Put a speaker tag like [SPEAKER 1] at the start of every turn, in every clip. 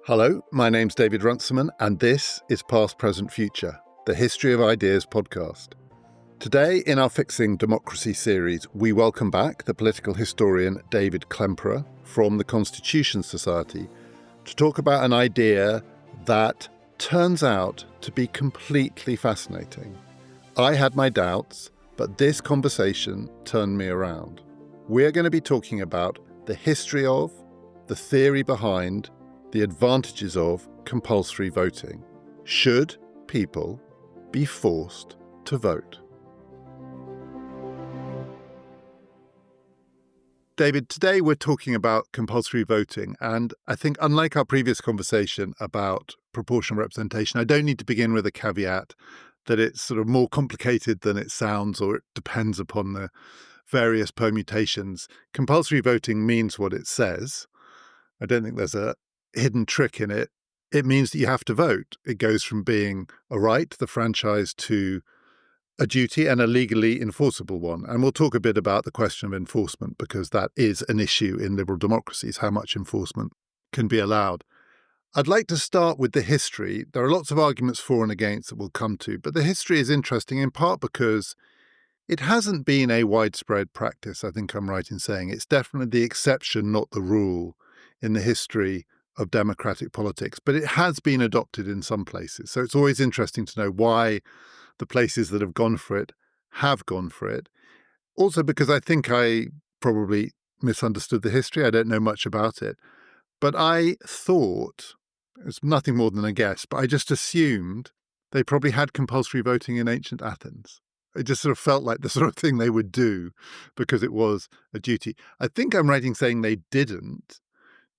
[SPEAKER 1] Hello, my name's David Runciman, and this is Past, Present, Future, the History of Ideas podcast. Today, in our Fixing Democracy series, we welcome back the political historian David Klemperer from the Constitution Society to talk about an idea that turns out to be completely fascinating. I had my doubts, but this conversation turned me around. We're going to be talking about the history of, the theory behind, the advantages of compulsory voting. Should people be forced to vote? David, today we're talking about compulsory voting, and I think unlike our previous conversation about proportional representation, I don't need to begin with a caveat that it's sort of more complicated than it sounds, or it depends upon the various permutations. Compulsory voting means what it says. I don't think there's a hidden trick in it. It means that you have to vote. It goes from being a right, the franchise, to a duty and a legally enforceable one. And we'll talk a bit about the question of enforcement, because that is an issue in liberal democracies, how much enforcement can be allowed. I'd like to start with the history. There are lots of arguments for and against that we'll come to, but the history is interesting in part because it hasn't been a widespread practice. I think I'm right in saying it's definitely the exception, not the rule, in the history of democratic politics, but it has been adopted in some places. So it's always interesting to know why the places that have gone for it have gone for it. Also because I think I probably misunderstood the history. I don't know much about it. But I thought, it's nothing more than a guess, but I just assumed they probably had compulsory voting in ancient Athens. It just sort of felt like the sort of thing they would do because it was a duty. I think I'm right in saying they didn't.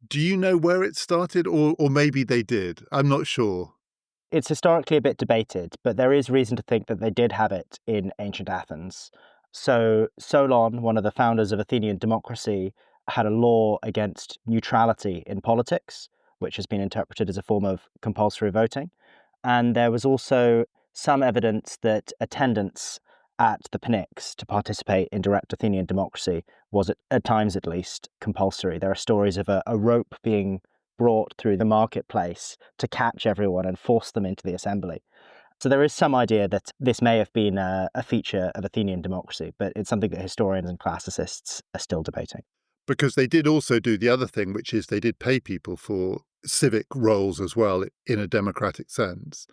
[SPEAKER 1] Do you know where it started, or maybe they did? I'm not sure.
[SPEAKER 2] It's historically a bit debated, but there is reason to think that they did have it in ancient Athens. So Solon, one of the founders of Athenian democracy, had a law against neutrality in politics, which has been interpreted as a form of compulsory voting. And there was also some evidence that attendance at the Pnyx to participate in direct Athenian democracy was, at times at least, compulsory. There are stories of a rope being brought through the marketplace to catch everyone and force them into the assembly. So there is some idea that this may have been a feature of Athenian democracy, but it's something that historians and classicists are still debating.
[SPEAKER 1] Because they did also do the other thing, which is they did pay people for civic roles as well in a democratic sense.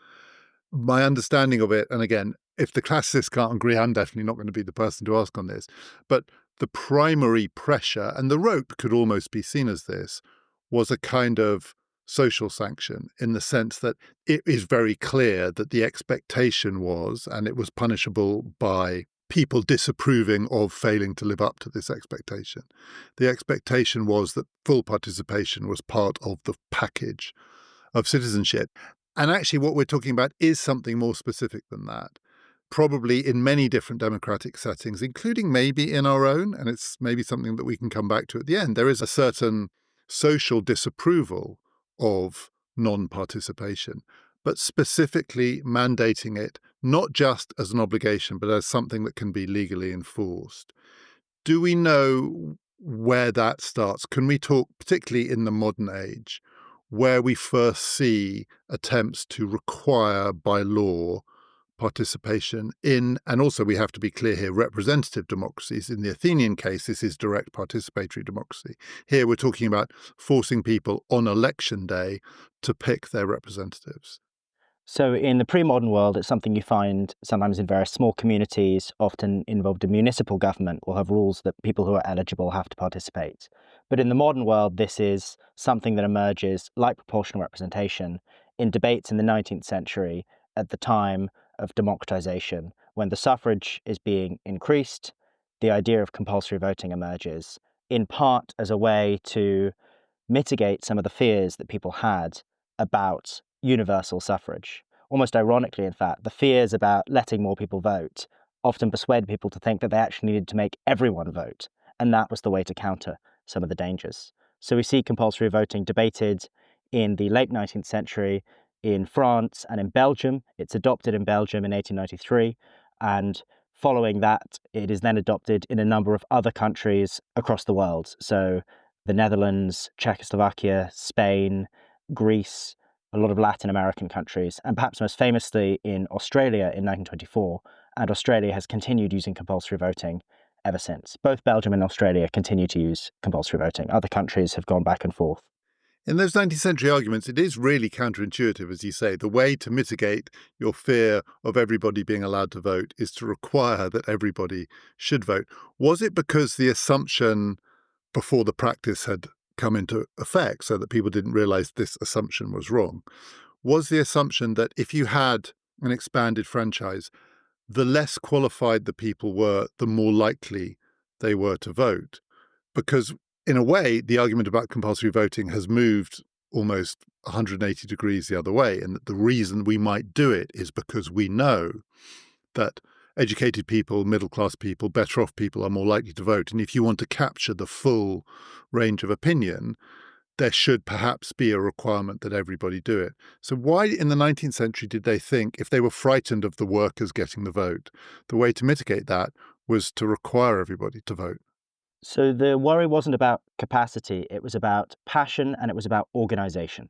[SPEAKER 1] My understanding of it, and again, if the classicists can't agree, I'm definitely not going to be the person to ask on this, but the primary pressure, and the rope could almost be seen as this, was a kind of social sanction in the sense that it is very clear that the expectation was, and it was punishable by people disapproving of failing to live up to this expectation. The expectation was that full participation was part of the package of citizenship. And actually what we're talking about is something more specific than that. Probably in many different democratic settings, including maybe in our own, and it's maybe something that we can come back to at the end, there is a certain social disapproval of non-participation, but specifically mandating it not just as an obligation, but as something that can be legally enforced. Do we know where that starts? Can we talk, particularly in the modern age, where we first see attempts to require by law participation in, and also we have to be clear here, representative democracies? In the Athenian case, this is direct participatory democracy. Here we're talking about forcing people on election day to pick their representatives.
[SPEAKER 2] So in the pre-modern world, it's something you find sometimes in various small communities, often involved in municipal government, will have rules that people who are eligible have to participate. But in the modern world, this is something that emerges, like proportional representation, in debates in the 19th century at the time of democratization. When the suffrage is being increased, the idea of compulsory voting emerges, in part as a way to mitigate some of the fears that people had about universal suffrage. Almost ironically, in fact, the fears about letting more people vote often persuade people to think that they actually needed to make everyone vote, and that was the way to counter some of the dangers. So we see compulsory voting debated in the late 19th century in France and in Belgium. It's adopted in Belgium in 1893, And following that, it is then adopted in a number of other countries across the world. So the Netherlands, Czechoslovakia, Spain, Greece, a lot of Latin American countries, and perhaps most famously in Australia in 1924. And Australia has continued using compulsory voting ever since. Both Belgium and Australia continue to use compulsory voting. Other countries have gone back and forth.
[SPEAKER 1] In those 19th century arguments, it is really counterintuitive, as you say. The way to mitigate your fear of everybody being allowed to vote is to require that everybody should vote. Was it because the assumption before the practice had come into effect, so that people didn't realize this assumption was wrong? Was the assumption that if you had an expanded franchise, the less qualified the people were, the more likely they were to vote? Because in a way, the argument about compulsory voting has moved almost 180 degrees the other way, and that the reason we might do it is because we know that educated people, middle-class people, better-off people are more likely to vote. And if you want to capture the full range of opinion, there should perhaps be a requirement that everybody do it. So why in the 19th century did they think, if they were frightened of the workers getting the vote, the way to mitigate that was to require everybody to vote?
[SPEAKER 2] So the worry wasn't about capacity, it was about passion and it was about organization.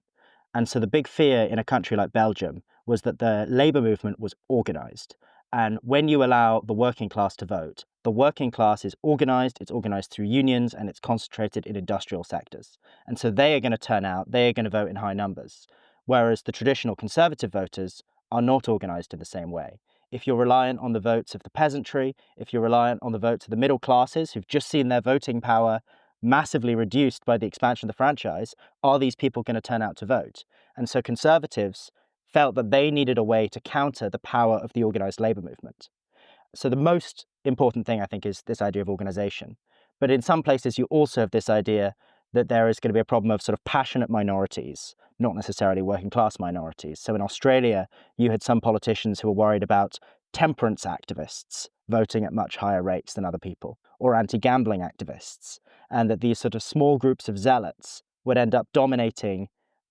[SPEAKER 2] And so the big fear in a country like Belgium was that the labor movement was organized. And when you allow the working class to vote, the working class is organized, it's organized through unions, and it's concentrated in industrial sectors. And so they are going to turn out, they are going to vote in high numbers. Whereas the traditional conservative voters are not organized in the same way. If you're reliant on the votes of the peasantry, if you're reliant on the votes of the middle classes who've just seen their voting power massively reduced by the expansion of the franchise, are these people going to turn out to vote? And so conservatives felt that they needed a way to counter the power of the organized labor movement. So the most important thing, I think, is this idea of organization. But in some places, you also have this idea that there is going to be a problem of sort of passionate minorities, not necessarily working class minorities. So in Australia, you had some politicians who were worried about temperance activists voting at much higher rates than other people, or anti-gambling activists, and that these sort of small groups of zealots would end up dominating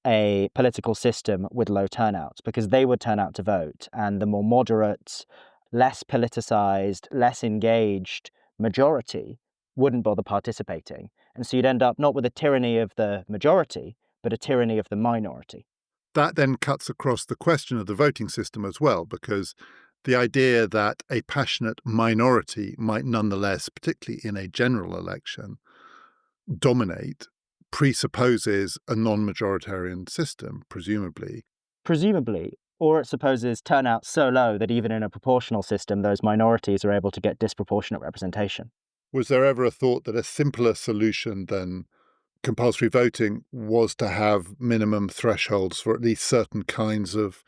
[SPEAKER 2] a political system with low turnouts because they would turn out to vote, and the more moderate, less politicized, less engaged majority wouldn't bother participating. And so you'd end up not with a tyranny of the majority, but a tyranny of the minority.
[SPEAKER 1] That then cuts across the question of the voting system as well, because the idea that a passionate minority might nonetheless, particularly in a general election, dominate presupposes a non-majoritarian system, presumably.
[SPEAKER 2] Presumably, or it supposes turnout so low that even in a proportional system, those minorities are able to get disproportionate representation.
[SPEAKER 1] Was there ever a thought that a simpler solution than compulsory voting was to have minimum thresholds for at least certain kinds of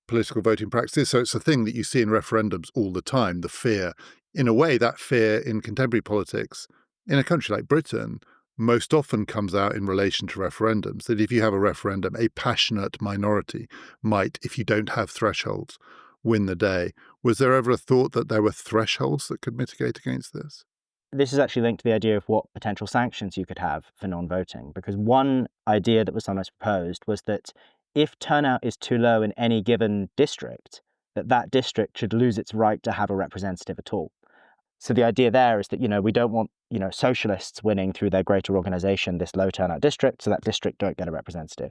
[SPEAKER 1] political voting practices? So it's a thing that you see in referendums all the time, the fear. In a way, that fear in contemporary politics, in a country like Britain, most often comes out in relation to referendums, that if you have a referendum, a passionate minority might, if you don't have thresholds, win the day. Was there ever a thought that there were thresholds that could mitigate against this?
[SPEAKER 2] This is actually linked to the idea of what potential sanctions you could have for non-voting, because one idea that was sometimes proposed was that if turnout is too low in any given district, that district should lose its right to have a representative at all. So the idea there is that, we don't want, socialists winning through their greater organization this low turnout district, so that district don't get a representative.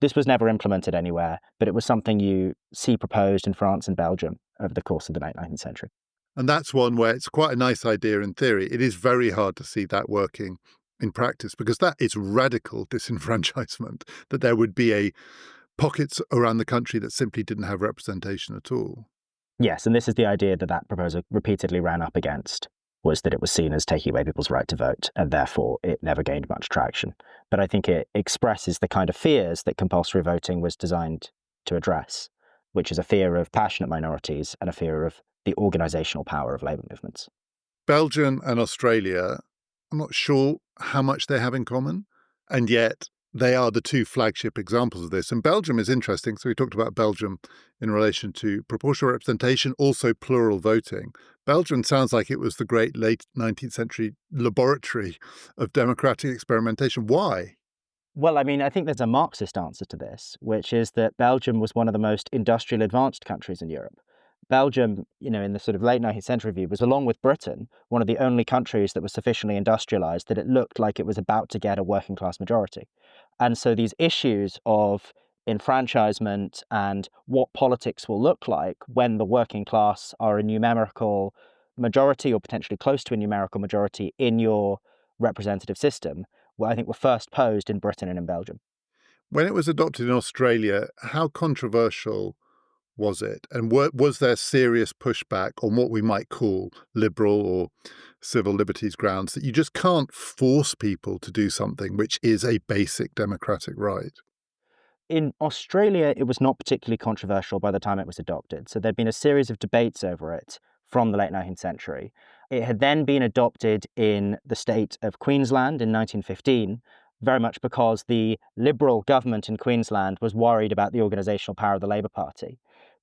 [SPEAKER 2] This was never implemented anywhere, but it was something you see proposed in France and Belgium over the course of the late 19th century.
[SPEAKER 1] And that's one where it's quite a nice idea in theory. It is very hard to see that working in practice because that is radical disenfranchisement, that there would be pockets around the country that simply didn't have representation at all.
[SPEAKER 2] Yes, and this is the idea that proposal repeatedly ran up against, was that it was seen as taking away people's right to vote, and therefore it never gained much traction. But I think it expresses the kind of fears that compulsory voting was designed to address, which is a fear of passionate minorities and a fear of the organizational power of labour movements.
[SPEAKER 1] Belgium and Australia, I'm not sure how much they have in common, and yet they are the two flagship examples of this. And Belgium is interesting. So we talked about Belgium in relation to proportional representation, also plural voting. Belgium sounds like it was the great late 19th century laboratory of democratic experimentation. Why?
[SPEAKER 2] Well, I think there's a Marxist answer to this, which is that Belgium was one of the most industrially advanced countries in Europe. Belgium, in the sort of late 19th century view, was, along with Britain, one of the only countries that was sufficiently industrialized that it looked like it was about to get a working class majority. And so these issues of enfranchisement and what politics will look like when the working class are a numerical majority or potentially close to a numerical majority in your representative system, well, I think were first posed in Britain and in Belgium.
[SPEAKER 1] When it was adopted in Australia, how controversial was it? And was there serious pushback on what we might call liberal or civil liberties grounds that you just can't force people to do something which is a basic democratic right?
[SPEAKER 2] In Australia, it was not particularly controversial by the time it was adopted. So there'd been a series of debates over it from the late 19th century. It had then been adopted in the state of Queensland in 1915, very much because the Liberal government in Queensland was worried about the organisational power of the Labour Party.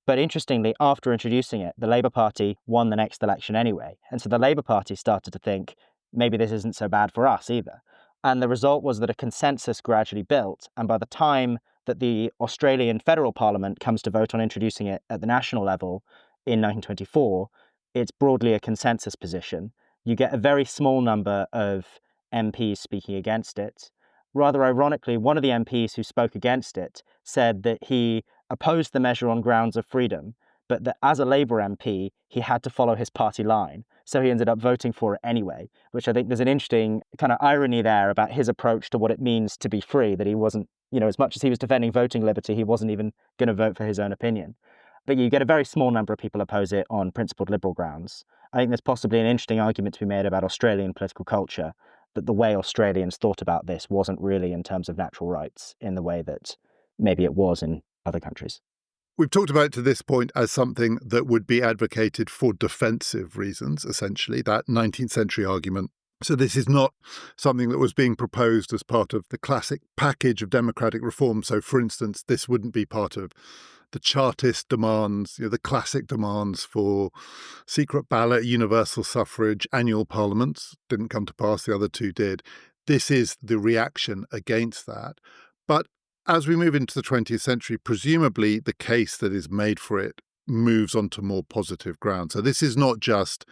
[SPEAKER 2] But interestingly, after introducing it, the Labour Party won the next election anyway. And so the Labour Party started to think, maybe this isn't so bad for us either. And the result was that a consensus gradually built. And by the time that the Australian federal parliament comes to vote on introducing it at the national level in 1924, it's broadly a consensus position. You get a very small number of MPs speaking against it. Rather ironically, one of the MPs who spoke against it said that he opposed the measure on grounds of freedom, but that as a Labour MP, he had to follow his party line. So he ended up voting for it anyway, which I think there's an interesting kind of irony there about his approach to what it means to be free, that he wasn't, as much as he was defending voting liberty, he wasn't even going to vote for his own opinion. But you get a very small number of people oppose it on principled liberal grounds. I think there's possibly an interesting argument to be made about Australian political culture, that the way Australians thought about this wasn't really in terms of natural rights in the way that maybe it was in other countries.
[SPEAKER 1] We've talked about it to this point as something that would be advocated for defensive reasons, essentially, that 19th century argument. So this is not something that was being proposed as part of the classic package of democratic reform. So, for instance, this wouldn't be part of the Chartist demands, the classic demands for secret ballot, universal suffrage, annual parliaments. Didn't come to pass, the other two did. This is the reaction against that. But as we move into the 20th century, presumably the case that is made for it moves onto more positive ground. So this is not just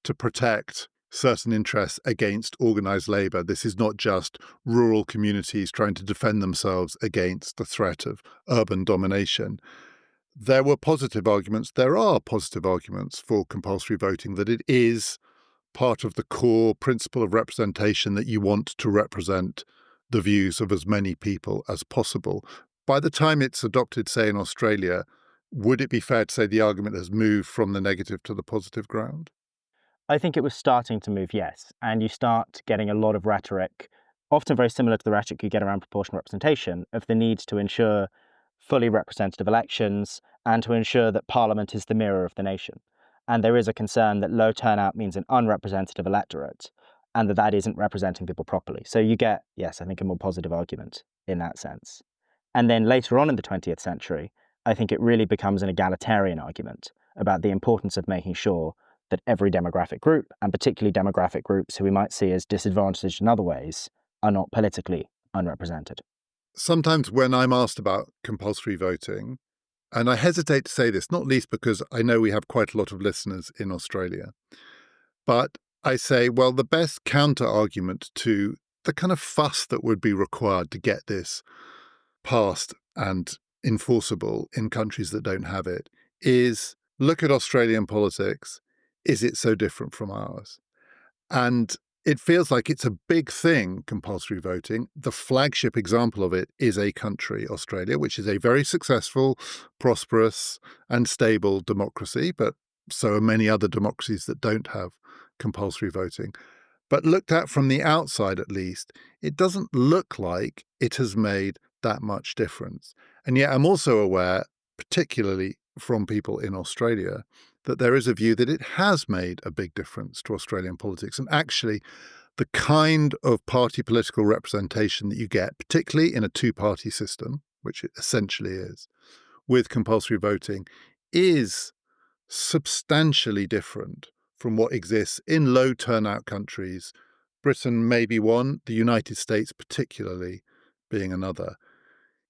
[SPEAKER 1] to protect certain interests against organised labour. This is not just rural communities trying to defend themselves against the threat of urban domination. There were positive arguments. There are positive arguments for compulsory voting, that it is part of the core principle of representation, that you want to represent the views of as many people as possible. By the time it's adopted, say, in Australia, would it be fair to say the argument has moved from the negative to the positive ground?
[SPEAKER 2] I think it was starting to move, yes. And you start getting a lot of rhetoric, often very similar to the rhetoric you get around proportional representation, of the need to ensure fully representative elections and to ensure that Parliament is the mirror of the nation. And there is a concern that low turnout means an unrepresentative electorate and that that isn't representing people properly. So you get, yes, I think a more positive argument in that sense. And then later on in the 20th century, I think it really becomes an egalitarian argument about the importance of making sure that every demographic group, and particularly demographic groups who we might see as disadvantaged in other ways, are not politically unrepresented.
[SPEAKER 1] Sometimes when I'm asked about compulsory voting, and I hesitate to say this, not least because I know we have quite a lot of listeners in Australia, but I say, well, the best counter argument to the kind of fuss that would be required to get this passed and enforceable in countries that don't have it is, look at Australian politics. Is it so different from ours? And it feels like it's a big thing, compulsory voting. The flagship example of it is a country, Australia, which is a very successful, prosperous, and stable democracy, but so are many other democracies that don't have compulsory voting. But looked at from the outside, at least, it doesn't look like it has made that much difference. And yet I'm also aware, particularly from people in Australia, that there is a view that it has made a big difference to Australian politics. And actually, the kind of party political representation that you get, particularly in a two-party system, which it essentially is, with compulsory voting, is substantially different from what exists in low turnout countries. Britain may be one, the United States particularly being another.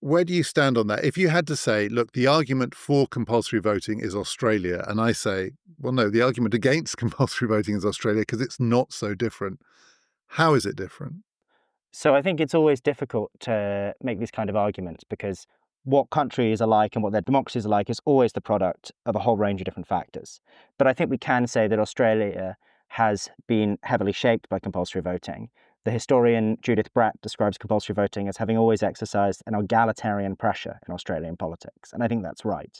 [SPEAKER 1] Where do you stand on that? If you had to say, look, the argument for compulsory voting is Australia, and I say, well, no, the argument against compulsory voting is Australia because it's not so different. How is it different?
[SPEAKER 2] So I think it's always difficult to make these kind of arguments because what countries are like and what their democracies are like is always the product of a whole range of different factors. But I think we can say that Australia has been heavily shaped by compulsory voting. The historian Judith Bratt describes compulsory voting as having always exercised an egalitarian pressure in Australian politics, and I think that's right.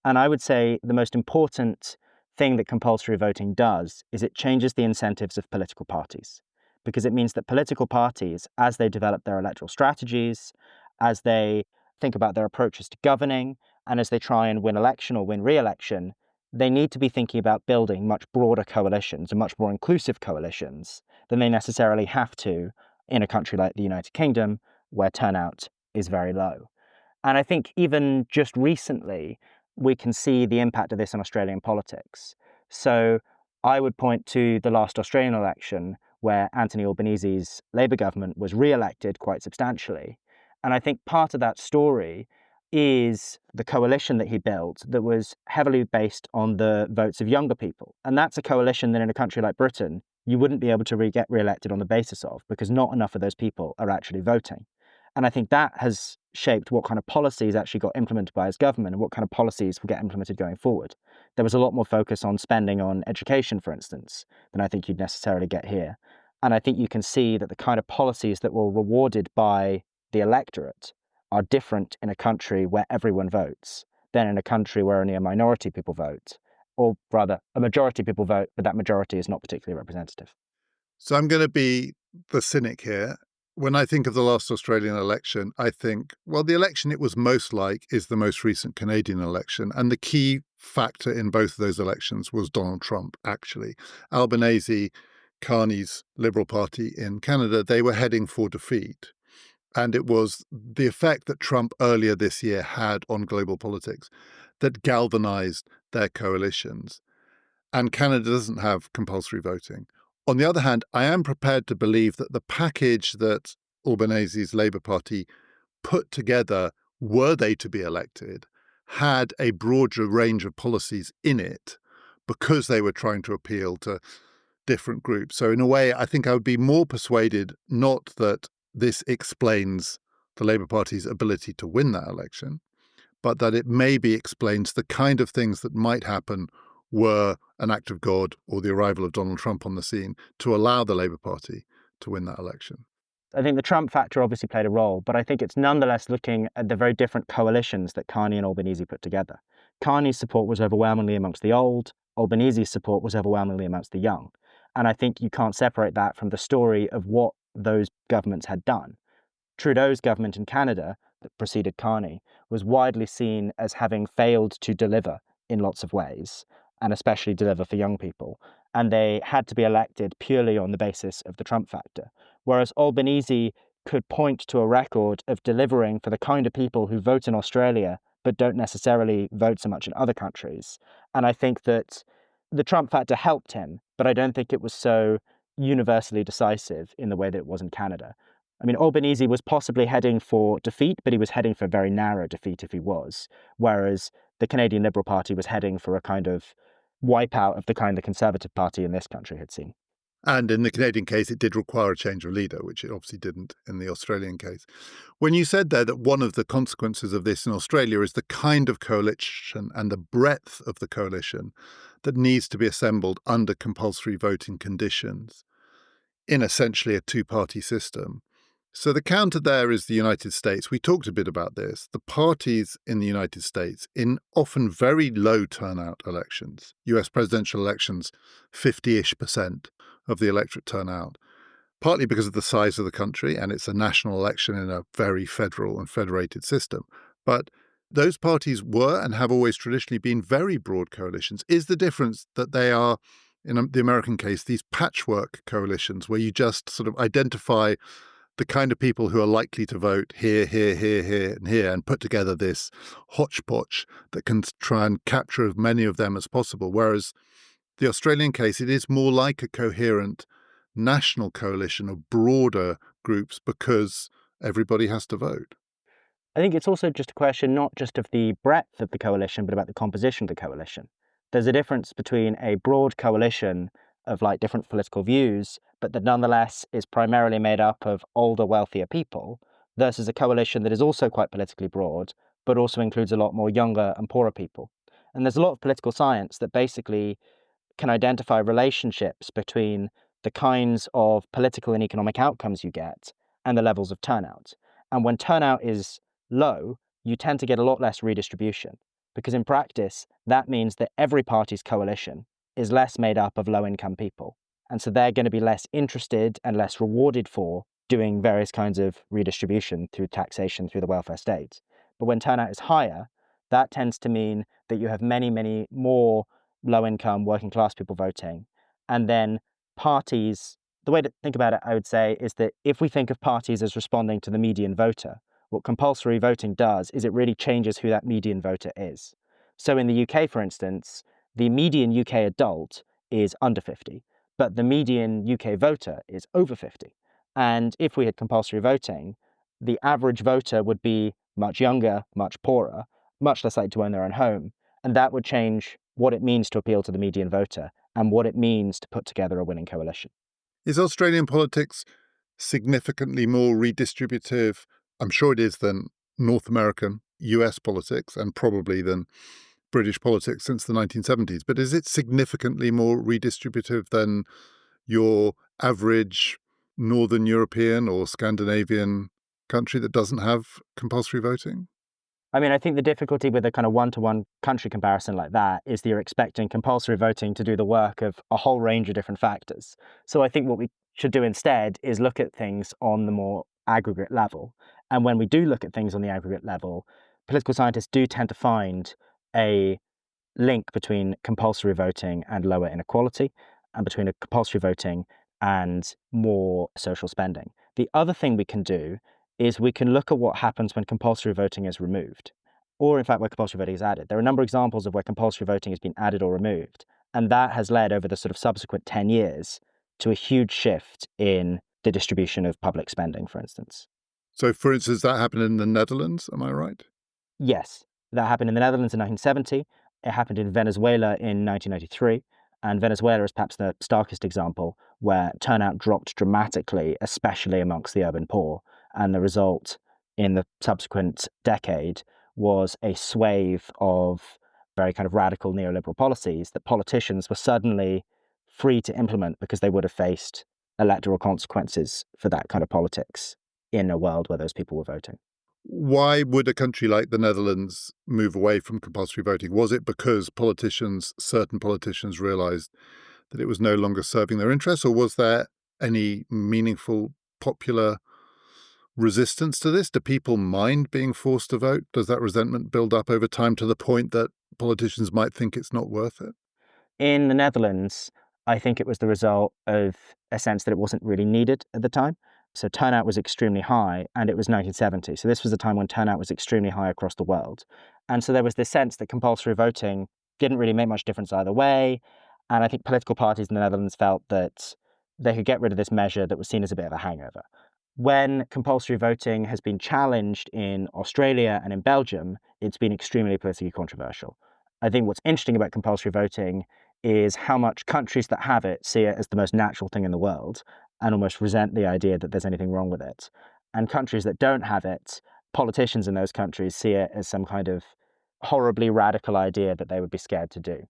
[SPEAKER 2] And I would say the most important thing that compulsory voting does is it changes the incentives of political parties, because it means that political parties, as they develop their electoral strategies, as they think about their approaches to governing, and as they try and win election or win re-election, they need to be thinking about building much broader coalitions and much more inclusive coalitions than they necessarily have to in a country like the United Kingdom, where turnout is very low. And I think even just recently, we can see the impact of this on Australian politics. So I would point to the last Australian election where Anthony Albanese's Labor government was re-elected quite substantially. And I think part of that story is the coalition that he built that was heavily based on the votes of younger people. And that's a coalition that in a country like Britain, you wouldn't be able to get re-elected on the basis of, because not enough of those people are actually voting. And I think that has shaped what kind of policies actually got implemented by his government and what kind of policies will get implemented going forward. There was a lot more focus on spending on education, for instance, than I think you'd necessarily get here. And I think you can see that the kind of policies that were rewarded by the electorate are different in a country where everyone votes than in a country where only a minority people vote, or rather, a majority people vote, but that majority is not particularly representative.
[SPEAKER 1] So I'm going to be the cynic here. When I think of the last Australian election, I think, well, the election it was most like is the most recent Canadian election. And the key factor in both of those elections was Donald Trump, actually. Albanese, Carney's Liberal Party in Canada, they were heading for defeat. And it was the effect that Trump earlier this year had on global politics that galvanized their coalitions. And Canada doesn't have compulsory voting. On the other hand, I am prepared to believe that the package that Albanese's Labour Party put together, were they to be elected, had a broader range of policies in it because they were trying to appeal to different groups. So in a way, I think I would be more persuaded not that this explains the Labour Party's ability to win that election, but that it maybe explains the kind of things that might happen were an act of God or the arrival of Donald Trump on the scene to allow the Labour Party to win that election.
[SPEAKER 2] I think the Trump factor obviously played a role, but I think it's nonetheless looking at the very different coalitions that Carney and Albanese put together. Carney's support was overwhelmingly amongst the old, Albanese's support was overwhelmingly amongst the young. And I think you can't separate that from the story of what those governments had done. Trudeau's government in Canada, that preceded Carney, was widely seen as having failed to deliver in lots of ways, and especially deliver for young people. And they had to be elected purely on the basis of the Trump factor. Whereas Albanese could point to a record of delivering for the kind of people who vote in Australia but don't necessarily vote so much in other countries. And I think that the Trump factor helped him, but I don't think it was so universally decisive in the way that it was in Canada. I mean, Albanese was possibly heading for defeat, but he was heading for a very narrow defeat if he was, whereas the Canadian Liberal Party was heading for a kind of wipeout of the kind the Conservative Party in this country had seen.
[SPEAKER 1] And in the Canadian case, it did require a change of leader, which it obviously didn't in the Australian case. When you said there that one of the consequences of this in Australia is the kind of coalition and the breadth of the coalition that needs to be assembled under compulsory voting conditions in essentially a two-party system. So the counter there is the United States. We talked a bit about this. The parties in the United States, in often very low turnout elections, US presidential elections, 50-ish% of the electorate turnout, partly because of the size of the country, and it's a national election in a very federal and federated system. But those parties were and have always traditionally been very broad coalitions. Is the difference that they are, in the American case, these patchwork coalitions where you just sort of identify the kind of people who are likely to vote here, here, here, here, and here, and put together this hodgepodge that can try and capture as many of them as possible. Whereas the Australian case, it is more like a coherent national coalition of broader groups because everybody has to vote.
[SPEAKER 2] I think it's also just a question not just of the breadth of the coalition, but about the composition of the coalition. There's a difference between a broad coalition of like different political views, but that nonetheless is primarily made up of older, wealthier people, versus a coalition that is also quite politically broad, but also includes a lot more younger and poorer people. And there's a lot of political science that basically can identify relationships between the kinds of political and economic outcomes you get and the levels of turnout. And when turnout is low, you tend to get a lot less redistribution, because in practice, that means that every party's coalition is less made up of low income people. And so they're going to be less interested and less rewarded for doing various kinds of redistribution through taxation, through the welfare state. But when turnout is higher, that tends to mean that you have many, many more low income, working class people voting. And then parties, the way to think about it, I would say, is that if we think of parties as responding to the median voter, what compulsory voting does is it really changes who that median voter is. So in the UK, for instance, the median UK adult is under 50, but the median UK voter is over 50. And if we had compulsory voting, the average voter would be much younger, much poorer, much less likely to own their own home. And that would change what it means to appeal to the median voter and what it means to put together a winning coalition.
[SPEAKER 1] Is Australian politics significantly more redistributive? I'm sure it is than North American, US politics, and probably than British politics since the 1970s. But is it significantly more redistributive than your average Northern European or Scandinavian country that doesn't have compulsory voting?
[SPEAKER 2] I mean, I think the difficulty with a kind of one-to-one country comparison like that is that you're expecting compulsory voting to do the work of a whole range of different factors. So I think what we should do instead is look at things on the more aggregate level. And when we do look at things on the aggregate level, political scientists do tend to find a link between compulsory voting and lower inequality, and between a compulsory voting and more social spending. The other thing we can do is we can look at what happens when compulsory voting is removed, or in fact, where compulsory voting is added. There are a number of examples of where compulsory voting has been added or removed, and that has led over the sort of subsequent 10 years to a huge shift in the distribution of public spending, for instance.
[SPEAKER 1] So, for instance, that happened in the Netherlands, am I right?
[SPEAKER 2] Yes, that happened in the Netherlands in 1970. It happened in Venezuela in 1993. And Venezuela is perhaps the starkest example where turnout dropped dramatically, especially amongst the urban poor. And the result in the subsequent decade was a swathe of very kind of radical neoliberal policies that politicians were suddenly free to implement because they would have faced electoral consequences for that kind of politics in a world where those people were voting.
[SPEAKER 1] Why would a country like the Netherlands move away from compulsory voting? Was it because certain politicians realized that it was no longer serving their interests, or was there any meaningful popular resistance to this? Do people mind being forced to vote? Does that resentment build up over time to the point that politicians might think it's not worth it?
[SPEAKER 2] In the Netherlands, I think it was the result of a sense that it wasn't really needed at the time. So turnout was extremely high, and it was 1970. So this was a time when turnout was extremely high across the world. And so there was this sense that compulsory voting didn't really make much difference either way. And I think political parties in the Netherlands felt that they could get rid of this measure that was seen as a bit of a hangover. When compulsory voting has been challenged in Australia and in Belgium, it's been extremely politically controversial. I think what's interesting about compulsory voting is how much countries that have it see it as the most natural thing in the world and almost resent the idea that there's anything wrong with it. And countries that don't have it, politicians in those countries see it as some kind of horribly radical idea that they would be scared to do.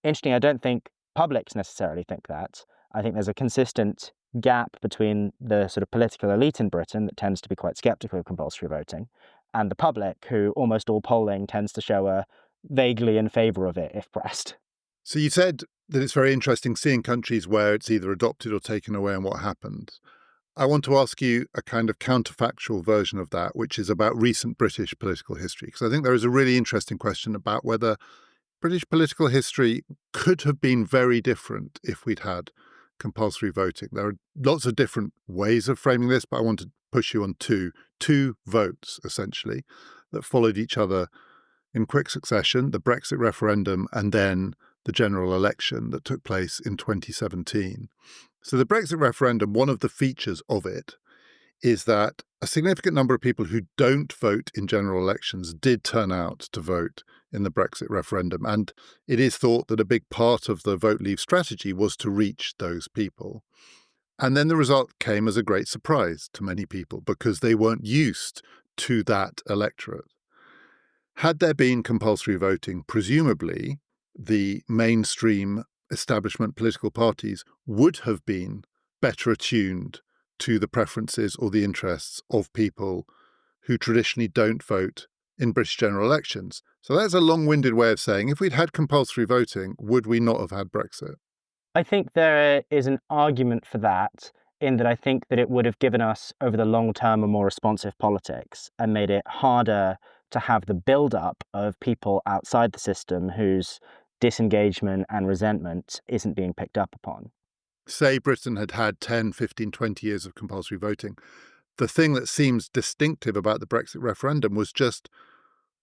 [SPEAKER 2] Interesting, I don't think publics necessarily think that. I think there's a consistent gap between the sort of political elite in Britain that tends to be quite skeptical of compulsory voting and the public, who almost all polling tends to show a vaguely in favour of it if pressed.
[SPEAKER 1] So you said that it's very interesting seeing countries where it's either adopted or taken away and what happened. I want to ask you a kind of counterfactual version of that, which is about recent British political history, because I think there is a really interesting question about whether British political history could have been very different if we'd had compulsory voting. There are lots of different ways of framing this, but I want to push you on two votes, essentially, that followed each other in quick succession: the Brexit referendum and then the general election that took place in 2017. So the Brexit referendum, one of the features of it is that a significant number of people who don't vote in general elections did turn out to vote in the Brexit referendum. And it is thought that a big part of the vote leave strategy was to reach those people. And then the result came as a great surprise to many people because they weren't used to that electorate. Had there been compulsory voting, presumably the mainstream establishment political parties would have been better attuned to the preferences or the interests of people who traditionally don't vote in British general elections. So that's a long-winded way of saying, if we'd had compulsory voting, would we not have had Brexit?
[SPEAKER 2] I think there is an argument for that, in that I think that it would have given us, over the long term, a more responsive politics and made it harder to have the build-up of people outside the system whose disengagement and resentment isn't being picked up upon.
[SPEAKER 1] Say Britain had had 10, 15, 20 years of compulsory voting. The thing that seems distinctive about the Brexit referendum was just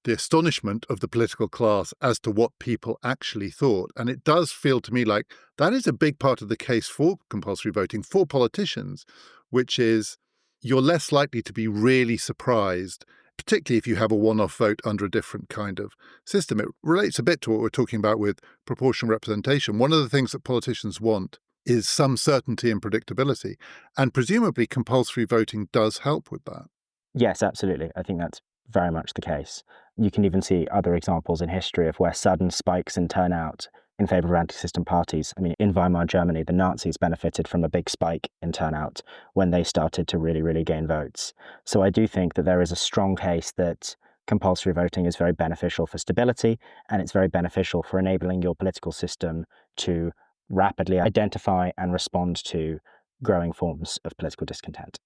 [SPEAKER 1] the astonishment of the political class as to what people actually thought. And it does feel to me like that is a big part of the case for compulsory voting for politicians, which is you're less likely to be really surprised, particularly if you have a one-off vote under a different kind of system. It relates a bit to what we're talking about with proportional representation. One of the things that politicians want is some certainty and predictability. And presumably compulsory voting does help with that.
[SPEAKER 2] Yes, absolutely. I think that's very much the case. You can even see other examples in history of where sudden spikes in turnout in favor of anti-system parties. I mean, in Weimar Germany, the Nazis benefited from a big spike in turnout when they started to really, really gain votes. So I do think that there is a strong case that compulsory voting is very beneficial for stability, and it's very beneficial for enabling your political system to rapidly identify and respond to growing forms of political discontent.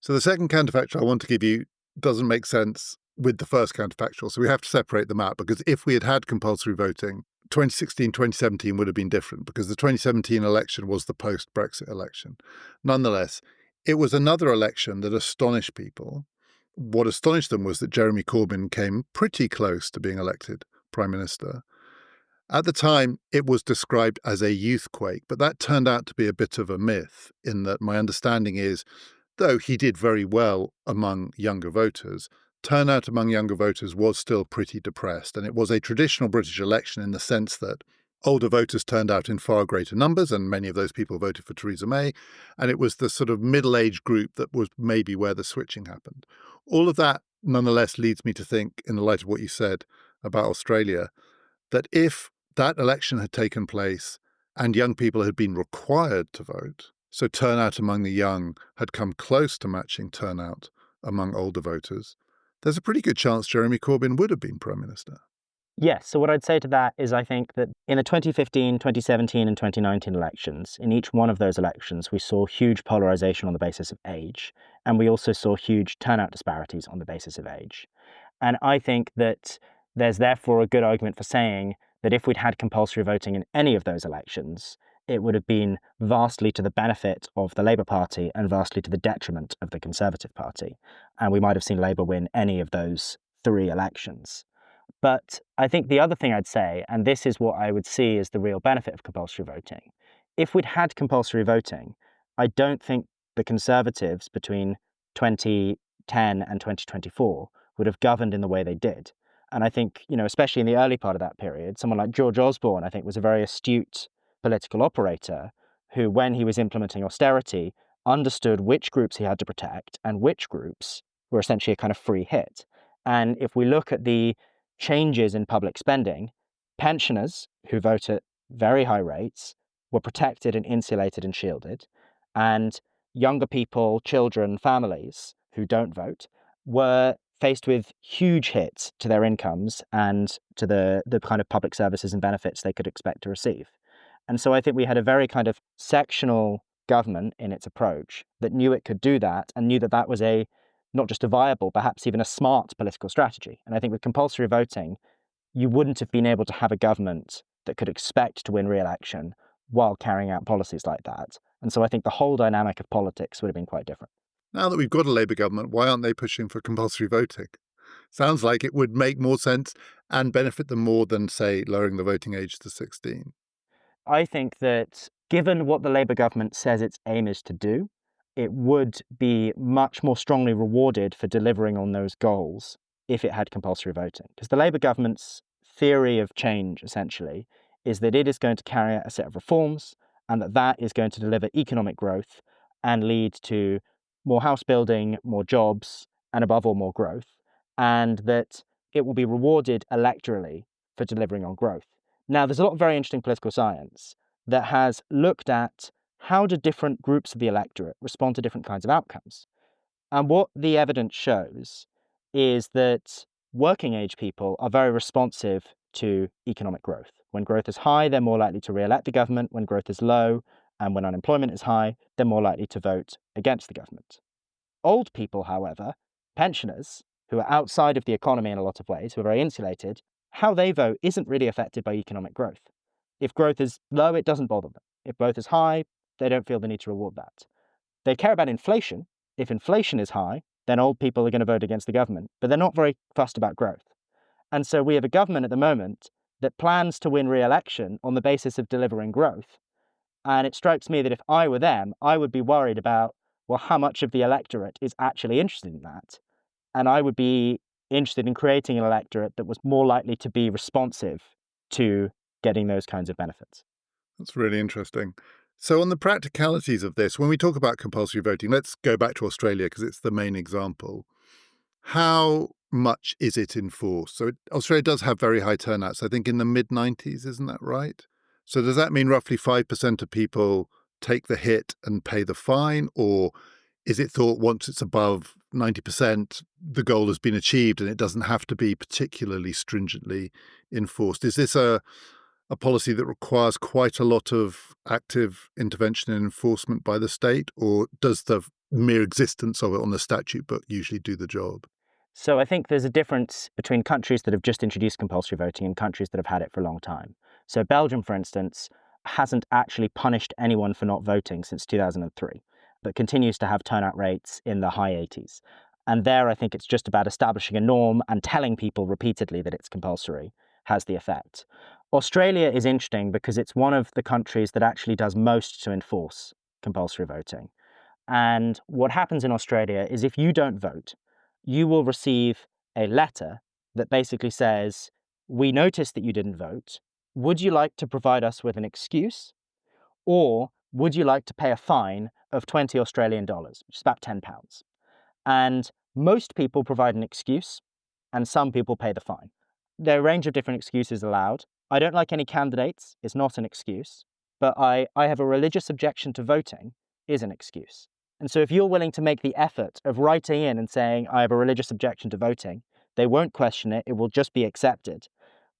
[SPEAKER 1] So the second counterfactual I want to give you doesn't make sense with the first counterfactual. So we have to separate them out, because if we had had compulsory voting, 2016, 2017 would have been different, because the 2017 election was the post-Brexit election. Nonetheless, it was another election that astonished people. What astonished them was that Jeremy Corbyn came pretty close to being elected Prime Minister. At the time, it was described as a youthquake, but that turned out to be a bit of a myth, in that my understanding is, though he did very well among younger voters, turnout among younger voters was still pretty depressed. And it was a traditional British election in the sense that older voters turned out in far greater numbers, and many of those people voted for Theresa May. And it was the sort of middle-aged group that was maybe where the switching happened. All of that, nonetheless, leads me to think, in the light of what you said about Australia, that if that election had taken place and young people had been required to vote, so turnout among the young had come close to matching turnout among older voters, there's a pretty good chance Jeremy Corbyn would have been Prime Minister.
[SPEAKER 2] Yes, so what I'd say to that is I think that in the 2015, 2017 and 2019 elections, in each one of those elections, we saw huge polarisation on the basis of age, and we also saw huge turnout disparities on the basis of age. And I think that there's therefore a good argument for saying that if we'd had compulsory voting in any of those elections, it would have been vastly to the benefit of the Labour Party and vastly to the detriment of the Conservative Party. And we might have seen Labour win any of those three elections. But I think the other thing I'd say, and this is what I would see as the real benefit of compulsory voting, if we'd had compulsory voting, I don't think the Conservatives between 2010 and 2024 would have governed in the way they did. And I think, especially in the early part of that period, someone like George Osborne, I think, was a very astute political operator who, when he was implementing austerity, understood which groups he had to protect and which groups were essentially a kind of free hit. And if we look at the changes in public spending, pensioners who vote at very high rates were protected and insulated and shielded, and younger people, children, families who don't vote were faced with huge hits to their incomes and to the kind of public services and benefits they could expect to receive. And so I think we had a very kind of sectional government in its approach that knew it could do that and knew that that was not just a viable, perhaps even a smart political strategy. And I think with compulsory voting, you wouldn't have been able to have a government that could expect to win re-election while carrying out policies like that. And so I think the whole dynamic of politics would have been quite different.
[SPEAKER 1] Now that we've got a Labour government, why aren't they pushing for compulsory voting? Sounds like it would make more sense and benefit them more than, say, lowering the voting age to 16.
[SPEAKER 2] I think that given what the Labour government says its aim is to do, it would be much more strongly rewarded for delivering on those goals if it had compulsory voting. Because the Labour government's theory of change, essentially, is that it is going to carry out a set of reforms and that is going to deliver economic growth and lead to more house building, more jobs, and above all, more growth, and that it will be rewarded electorally for delivering on growth. Now, there's a lot of very interesting political science that has looked at how do different groups of the electorate respond to different kinds of outcomes. And what the evidence shows is that working age people are very responsive to economic growth. When growth is high, they're more likely to re-elect the government. When growth is low and when unemployment is high, they're more likely to vote against the government. Old people, however, pensioners, who are outside of the economy in a lot of ways, who are very insulated, how they vote isn't really affected by economic growth. If growth is low, it doesn't bother them. If growth is high, they don't feel the need to reward that. They care about inflation. If inflation is high, then old people are going to vote against the government, but they're not very fussed about growth. And so we have a government at the moment that plans to win re-election on the basis of delivering growth. And it strikes me that if I were them, I would be worried about, well, how much of the electorate is actually interested in that? And I would be interested in creating an electorate that was more likely to be responsive to getting those kinds of benefits.
[SPEAKER 1] That's really interesting. So, on the practicalities of this, when we talk about compulsory voting, let's go back to Australia because it's the main example. How much is it enforced? So, Australia does have very high turnouts, I think in the mid 90s, isn't that right? So, does that mean roughly 5% of people take the hit and pay the fine? Or is it thought once it's above 90%, the goal has been achieved and it doesn't have to be particularly stringently enforced? Is this a policy that requires quite a lot of active intervention and enforcement by the state, or does the mere existence of it on the statute book usually do the job?
[SPEAKER 2] So I think there's a difference between countries that have just introduced compulsory voting and countries that have had it for a long time. So Belgium, for instance, hasn't actually punished anyone for not voting since 2003, but continues to have turnout rates in the high 80s. And there, I think it's just about establishing a norm and telling people repeatedly that it's compulsory has the effect. Australia is interesting because it's one of the countries that actually does most to enforce compulsory voting. And what happens in Australia is if you don't vote, you will receive a letter that basically says, we noticed that you didn't vote. Would you like to provide us with an excuse? Or would you like to pay a fine of 20 Australian dollars, which is about £10? And most people provide an excuse, and some people pay the fine. There are a range of different excuses allowed. I don't like any candidates is not an excuse, but I have a religious objection to voting is an excuse. And so if you're willing to make the effort of writing in and saying, I have a religious objection to voting, they won't question it, it will just be accepted.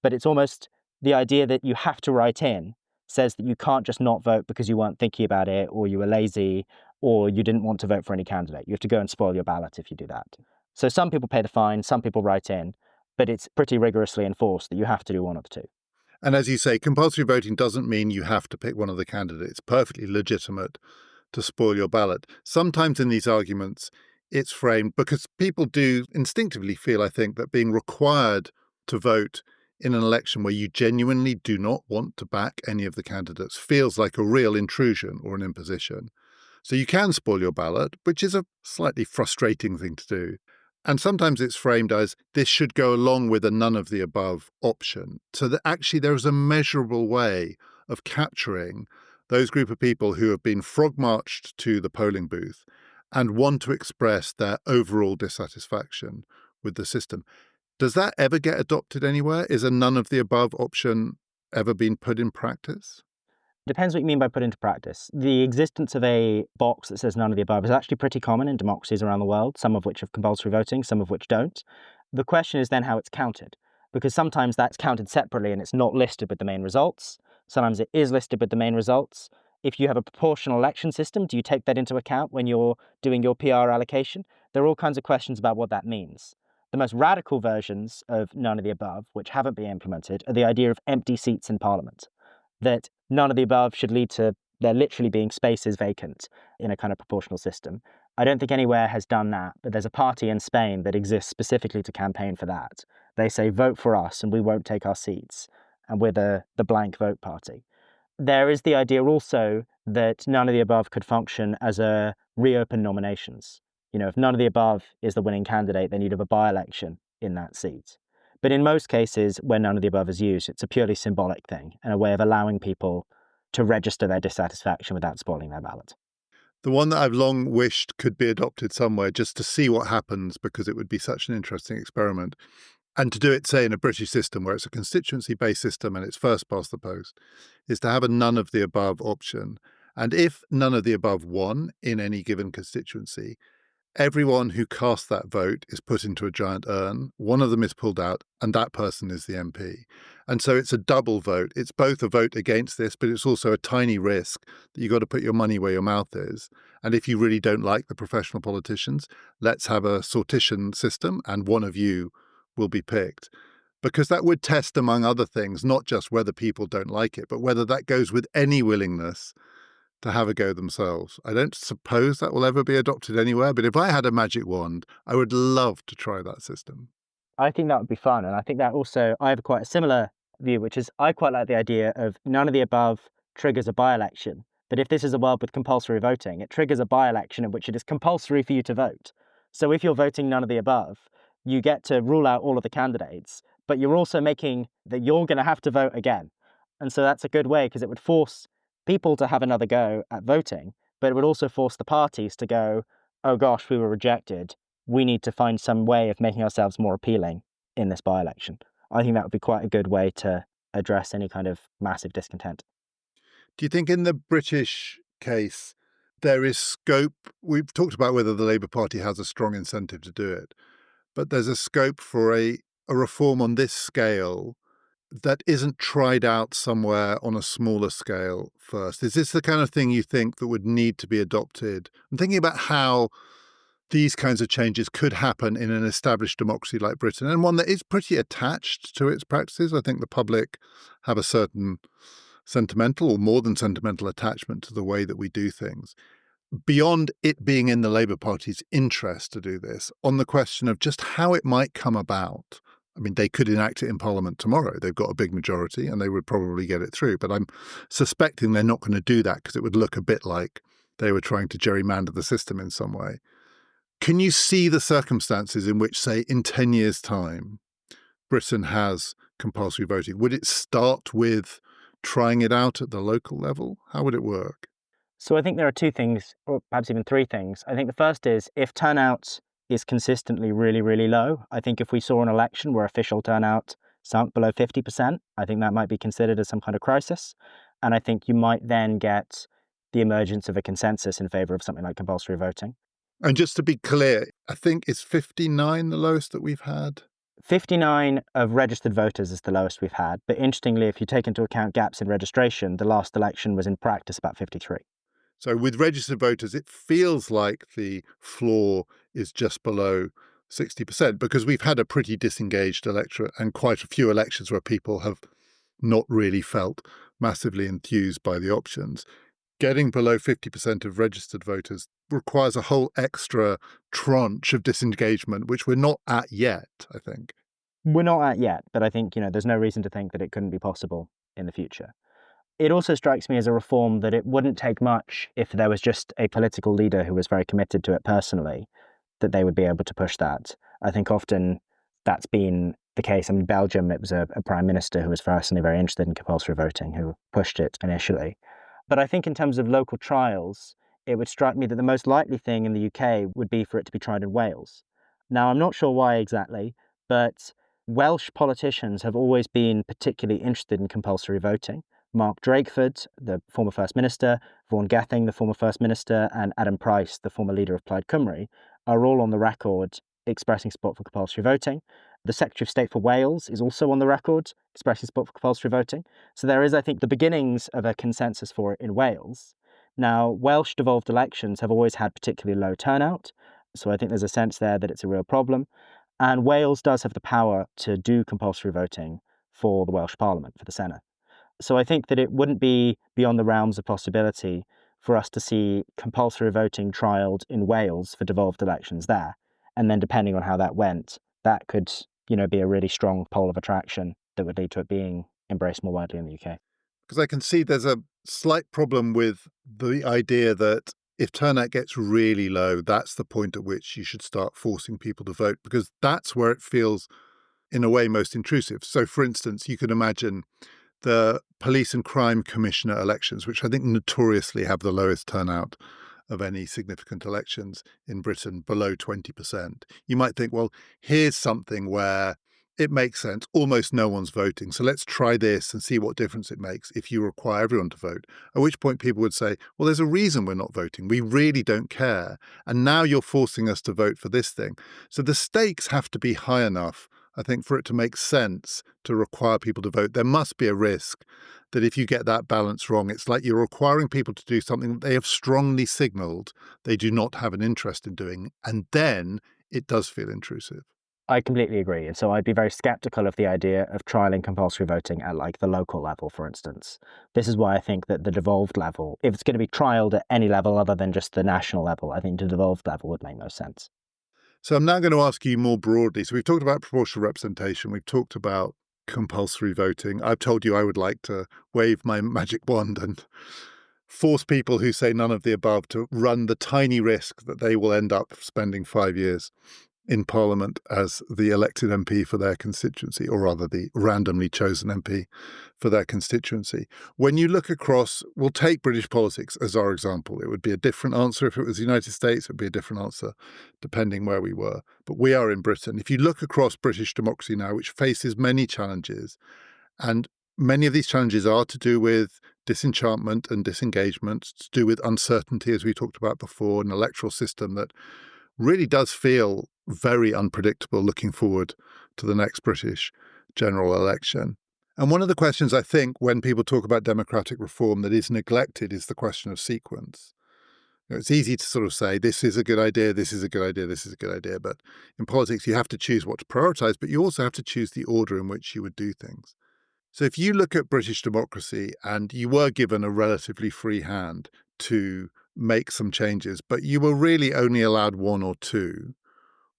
[SPEAKER 2] But it's almost the idea that you have to write in says that you can't just not vote because you weren't thinking about it, or you were lazy, or you didn't want to vote for any candidate. You have to go and spoil your ballot if you do that. So some people pay the fine, some people write in, but it's pretty rigorously enforced that you have to do one of the two.
[SPEAKER 1] And as you say, compulsory voting doesn't mean you have to pick one of the candidates. It's perfectly legitimate to spoil your ballot. Sometimes in these arguments, it's framed because people do instinctively feel, I think, that being required to vote in an election where you genuinely do not want to back any of the candidates feels like a real intrusion or an imposition. So you can spoil your ballot, which is a slightly frustrating thing to do. And sometimes it's framed as this should go along with a none of the above option. So that actually there is a measurable way of capturing those group of people who have been frog marched to the polling booth and want to express their overall dissatisfaction with the system. Does that ever get adopted anywhere? Is a none of the above option ever been put in practice?
[SPEAKER 2] Depends what you mean by put into practice. The existence of a box that says none of the above is actually pretty common in democracies around the world, some of which have compulsory voting, some of which don't. The question is then how it's counted, because sometimes that's counted separately and it's not listed with the main results. Sometimes it is listed with the main results. If you have a proportional election system, do you take that into account when you're doing your PR allocation? There are all kinds of questions about what that means. The most radical versions of none of the above, which haven't been implemented, are the idea of empty seats in Parliament. That none of the above should lead to there literally being spaces vacant in a kind of proportional system. I don't think anywhere has done that, but there's a party in Spain that exists specifically to campaign for that. They say, vote for us and we won't take our seats, and we're the blank vote party. There is the idea also that none of the above could function as a reopen nominations. If none of the above is the winning candidate, then you'd have a by-election in that seat. But in most cases, when none of the above is used, it's a purely symbolic thing and a way of allowing people to register their dissatisfaction without spoiling their ballot.
[SPEAKER 1] The one that I've long wished could be adopted somewhere just to see what happens, because it would be such an interesting experiment. And to do it, say, in a British system where it's a constituency-based system and it's first past the post, is to have a none of the above option. And if none of the above won in any given constituency, everyone who cast that vote is put into a giant urn. One of them is pulled out, and that person is the MP. And so it's a double vote. It's both a vote against this, but it's also a tiny risk that you've got to put your money where your mouth is. And if you really don't like the professional politicians, let's have a sortition system, and one of you will be picked. Because that would test, among other things, not just whether people don't like it, but whether that goes with any willingness to have a go themselves. I don't suppose that will ever be adopted anywhere, but if I had a magic wand, I would love to try that system.
[SPEAKER 2] I think that would be fun. And I think that also, I have quite a similar view, which is I quite like the idea of none of the above triggers a by-election. But if this is a world with compulsory voting, it triggers a by-election in which it is compulsory for you to vote. So if you're voting none of the above, you get to rule out all of the candidates, but you're also making that you're going to have to vote again. And so that's a good way, because it would force people to have another go at voting, but it would also force the parties to go, oh gosh, we were rejected. We need to find some way of making ourselves more appealing in this by-election. I think that would be quite a good way to address any kind of massive discontent.
[SPEAKER 1] Do you think in the British case, there is scope? We've talked about whether the Labour Party has a strong incentive to do it, but there's a scope for a reform on this scale that isn't tried out somewhere on a smaller scale first. Is this the kind of thing you think that would need to be adopted? I'm thinking about how these kinds of changes could happen in an established democracy like Britain, and one that is pretty attached to its practices. I think the public have a certain sentimental, or more than sentimental, attachment to the way that we do things. Beyond it being in the Labour Party's interest to do this, on the question of just how it might come about. I mean, they could enact it in Parliament tomorrow. They've got a big majority and they would probably get it through. But I'm suspecting they're not going to do that, because it would look a bit like they were trying to gerrymander the system in some way. Can you see the circumstances in which, say, in 10 years' time, Britain has compulsory voting? Would it start with trying it out at the local level? How would it work?
[SPEAKER 2] So I think there are two things, or perhaps even three things. I think the first is if turnout is consistently really, really low. I think if we saw an election where official turnout sunk below 50%, I think that might be considered as some kind of crisis. And I think you might then get the emergence of a consensus in favour of something like compulsory voting.
[SPEAKER 1] And just to be clear, I think it's 59 the lowest that we've had.
[SPEAKER 2] 59 of registered voters is the lowest we've had. But interestingly, if you take into account gaps in registration, the last election was in practice about 53.
[SPEAKER 1] So with registered voters, it feels like the floor is just below 60%, because we've had a pretty disengaged electorate and quite a few elections where people have not really felt massively enthused by the options. Getting below 50% of registered voters requires a whole extra tranche of disengagement, which we're not at yet, I think.
[SPEAKER 2] We're not at yet, but I think, there's no reason to think that it couldn't be possible in the future. It also strikes me as a reform that it wouldn't take much if there was just a political leader who was very committed to it personally, that they would be able to push that. I think often that's been the case. In Belgium, it was a prime minister who was personally very interested in compulsory voting who pushed it initially. But I think in terms of local trials, it would strike me that the most likely thing in the UK would be for it to be tried in Wales. Now, I'm not sure why exactly, but Welsh politicians have always been particularly interested in compulsory voting. Mark Drakeford, the former First Minister, Vaughan Gething, the former First Minister, and Adam Price, the former leader of Plaid Cymru, are all on the record expressing support for compulsory voting. The Secretary of State for Wales is also on the record expressing support for compulsory voting. So there is, I think, the beginnings of a consensus for it in Wales. Now, Welsh devolved elections have always had particularly low turnout, so I think there's a sense there that it's a real problem. And Wales does have the power to do compulsory voting for the Welsh Parliament, for the Senedd. So I think that it wouldn't be beyond the realms of possibility for us to see compulsory voting trialled in Wales for devolved elections there. And then depending on how that went, that could, be a really strong pole of attraction that would lead to it being embraced more widely in the UK.
[SPEAKER 1] Because I can see there's a slight problem with the idea that if turnout gets really low, that's the point at which you should start forcing people to vote, because that's where it feels, in a way, most intrusive. So, for instance, you could imagine the police and crime commissioner elections, which I think notoriously have the lowest turnout of any significant elections in Britain, below 20%. You might think, well, here's something where it makes sense. Almost no one's voting. So let's try this and see what difference it makes if you require everyone to vote. At which point people would say, well, there's a reason we're not voting. We really don't care. And now you're forcing us to vote for this thing. So the stakes have to be high enough, I think, for it to make sense to require people to vote. There must be a risk that if you get that balance wrong, it's like you're requiring people to do something that they have strongly signaled they do not have an interest in doing. And then it does feel intrusive.
[SPEAKER 2] I completely agree. And so I'd be very skeptical of the idea of trialing compulsory voting at like the local level, for instance. This is why I think that the devolved level, if it's going to be trialed at any level other than just the national level, I think the devolved level would make most sense.
[SPEAKER 1] So I'm now going to ask you more broadly. So we've talked about proportional representation. We've talked about compulsory voting. I've told you I would like to wave my magic wand and force people who say none of the above to run the tiny risk that they will end up spending 5 years in Parliament as the elected MP for their constituency, or rather the randomly chosen MP for their constituency. When you look across, we'll take British politics as our example. It would be a different answer if it was the United States. It would be a different answer depending where we were. But we are in Britain. If you look across British democracy now, which faces many challenges, and many of these challenges are to do with disenchantment and disengagement, to do with uncertainty, as we talked about before, an electoral system that really does feel very unpredictable looking forward to the next British general election. And one of the questions I think when people talk about democratic reform that is neglected is the question of sequence. It's easy to sort of say, this is a good idea, this is a good idea, this is a good idea. But in politics, you have to choose what to prioritize, but you also have to choose the order in which you would do things. So if you look at British democracy and you were given a relatively free hand to make some changes, but you were really only allowed one or two,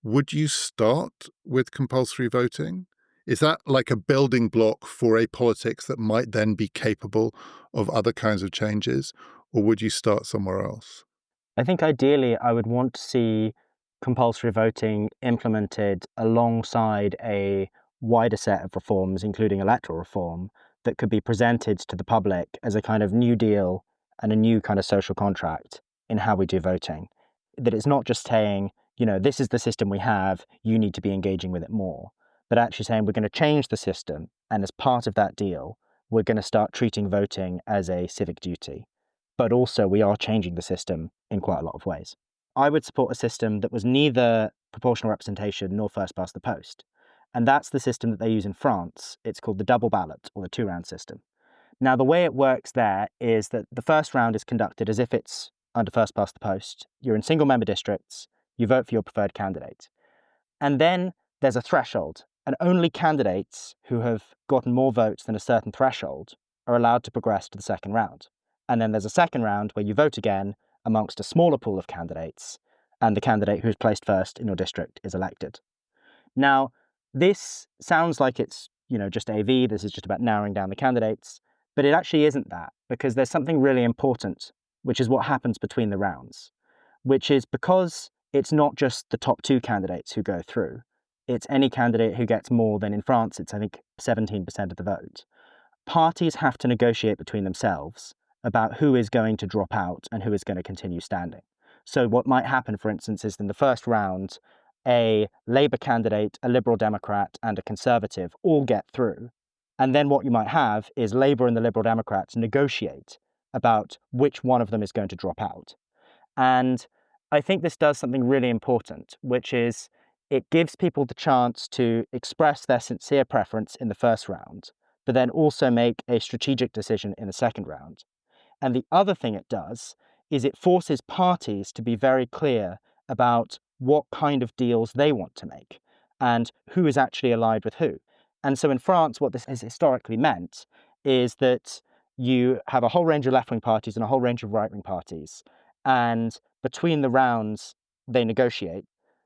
[SPEAKER 1] would you start with compulsory voting? Is that like a building block for a politics that might then be capable of other kinds of changes? Or would you start somewhere else?
[SPEAKER 2] I think ideally I would want to see compulsory voting implemented alongside a wider set of reforms, including electoral reform, that could be presented to the public as a kind of new deal and a new kind of social contract in how we do voting. That it's not just saying, this is the system we have, you need to be engaging with it more, but actually saying we're going to change the system, and as part of that deal, we're going to start treating voting as a civic duty. But also we are changing the system in quite a lot of ways. I would support a system that was neither proportional representation nor first past the post. And that's the system that they use in France. It's called the double ballot, or the two-round system. Now, the way it works there is that the first round is conducted as if it's under first past the post. You're in single-member districts. You vote for your preferred candidate. And then there's a threshold, and only candidates who have gotten more votes than a certain threshold are allowed to progress to the second round. And then there's a second round where you vote again amongst a smaller pool of candidates, and the candidate who's placed first in your district is elected. Now, this sounds like it's, just AV, this is just about narrowing down the candidates, but it actually isn't that, because there's something really important, which is what happens between the rounds, which is because it's not just the top two candidates who go through, it's any candidate who gets more than, in France, it's, I think, 17% of the vote. Parties have to negotiate between themselves about who is going to drop out and who is going to continue standing. So what might happen, for instance, is in the first round, a Labour candidate, a Liberal Democrat, and a Conservative all get through. And then what you might have is Labour and the Liberal Democrats negotiate about which one of them is going to drop out. And I think this does something really important, which is it gives people the chance to express their sincere preference in the first round, but then also make a strategic decision in the second round. And the other thing it does is it forces parties to be very clear about what kind of deals they want to make and who is actually allied with who. And so in France, what this has historically meant is that you have a whole range of left-wing parties and a whole range of right-wing parties. And between the rounds, they negotiate.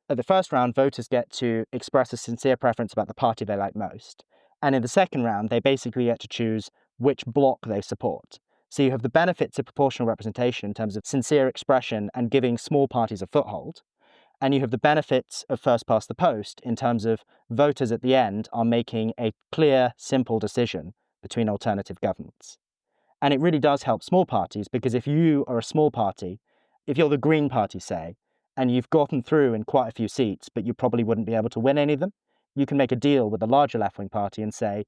[SPEAKER 2] At the first round, voters get to express a sincere preference about the party they like most. And in the second round, they basically get to choose which bloc they support. So you have the benefits of proportional representation in terms of sincere expression and giving small parties a foothold. And you have the benefits of first past the post in terms of voters at the end are making a clear, simple decision between alternative governments. And it really does help small parties, because if you are a small party, if you're the Green Party, say, and you've gotten through in quite a few seats, but you probably wouldn't be able to win any of them, you can make a deal with the larger left-wing party and say,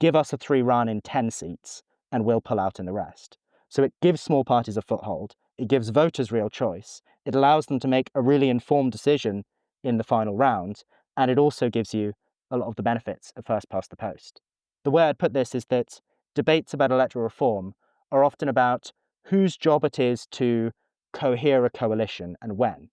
[SPEAKER 2] give us a 3-run in 10 seats and we'll pull out in the rest. So it gives small parties a foothold. It gives voters real choice. It allows them to make a really informed decision in the final round. And it also gives you a lot of the benefits of first past the post. The way I'd put this is that debates about electoral reform are often about whose job it is to cohere a coalition and when.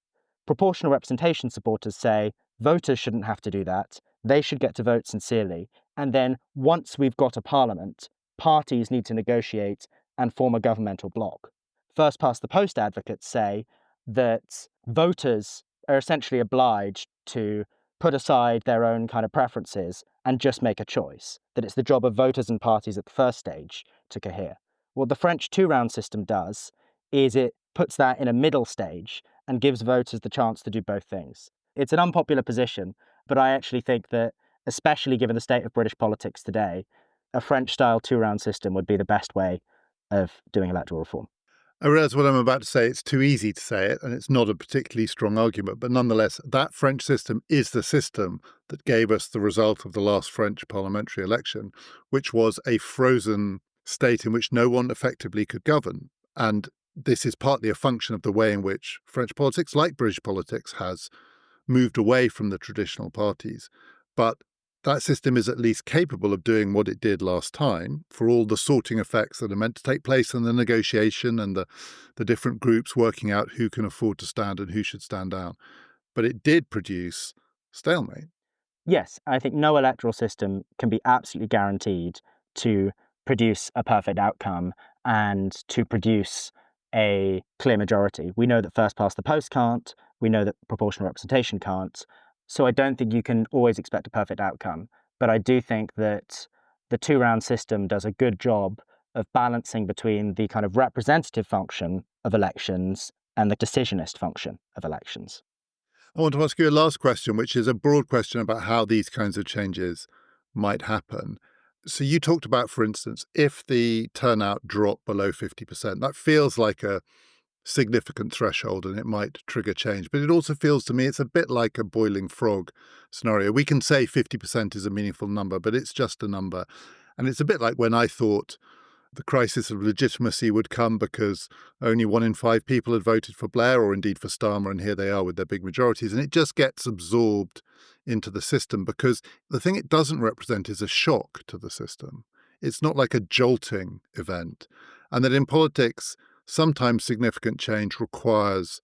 [SPEAKER 2] Proportional representation supporters say voters shouldn't have to do that. They should get to vote sincerely. And then once we've got a parliament, parties need to negotiate and form a governmental bloc. First past the post advocates say that voters are essentially obliged to put aside their own kind of preferences and just make a choice, that it's the job of voters and parties at the first stage to cohere. What the French 2-round system does is it puts that in a middle stage and gives voters the chance to do both things. It's an unpopular position, but I actually think that, especially given the state of British politics today, a French-style 2-round system would be the best way of doing electoral reform.
[SPEAKER 1] I realise what I'm about to say, it's too easy to say it, and it's not a particularly strong argument, but nonetheless, that French system is the system that gave us the result of the last French parliamentary election, which was a frozen state in which no one effectively could govern. And this is partly a function of the way in which French politics, like British politics, has moved away from the traditional parties. But that system is at least capable of doing what it did last time, for all the sorting effects that are meant to take place and the negotiation and the different groups working out who can afford to stand and who should stand down. But it did produce stalemate.
[SPEAKER 2] Yes, I think no electoral system can be absolutely guaranteed to produce a perfect outcome and to produce a clear majority. We know that first past the post can't. We know that proportional representation can't. So I don't think you can always expect a perfect outcome. But I do think that the 2-round system does a good job of balancing between the kind of representative function of elections and the decisionist function of elections.
[SPEAKER 1] I want to ask you a last question, which is a broad question about how these kinds of changes might happen. So you talked about, for instance, if the turnout dropped below 50%, that feels like a significant threshold and it might trigger change. But it also feels to me it's a bit like a boiling frog scenario. We can say 50% is a meaningful number, but it's just a number. And it's a bit like when I thought the crisis of legitimacy would come because only 1 in 5 people had voted for Blair or indeed for Starmer, and here they are with their big majorities. And it just gets absorbed into the system because the thing it doesn't represent is a shock to the system. It's not like a jolting event. And that in politics, sometimes significant change requires